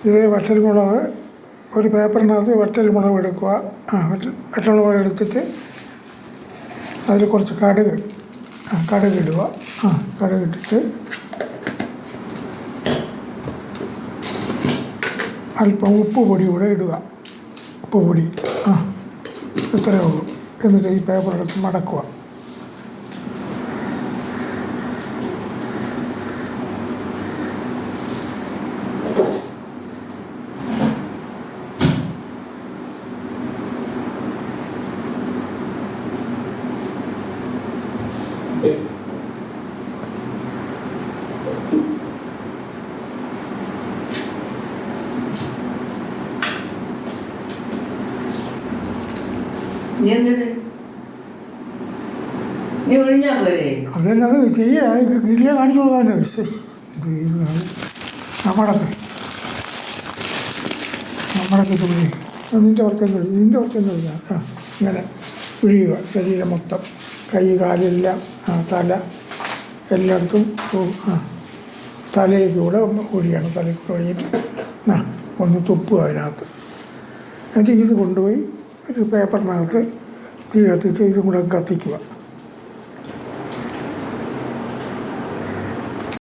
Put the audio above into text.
ഇത് വറ്റൽമുളക് ഒരു പേപ്പറിനകത്ത് വറ്റൽമുളക് എടുക്കുക. വറ്റൽമുളക് എടുത്തിട്ട് അതിൽ കുറച്ച് കടുക് ഇടുക. കടുകിട്ടിട്ട് അല്പം ഉപ്പ് പൊടി കൂടെ ഇടുക. ഉപ്പ് പൊടി ഇത്രയേ ഉള്ളൂ. എന്നിട്ട് ഈ പേപ്പറെടുത്ത് മടക്കുക. അതെന്നത് ചെയ്യാ കിളിയെ കാണിച്ചു കൊടുക്കാനോ നമ്മടൊക്കെ തുണി ഇതിൻ്റെ പുറത്തേക്ക് ഒഴിക്കുക. ഇങ്ങനെ ഒഴിയുക. ശരീരം മൊത്തം, കൈ കാലെല്ലാം, തല എല്ലായിടത്തും തലയിൽ കൂടെ ഒഴിയണം. തലയിൽ കൂടെ ഒഴിഞ്ഞിട്ട് ഒന്ന് തുപ്പുക അതിനകത്ത്. എന്നിട്ട് ഇത് കൊണ്ടുപോയി ഒരു പേപ്പറിനകത്ത് തീ കത്തിച്ച് ഇതും കൂടെ കത്തിക്കുക.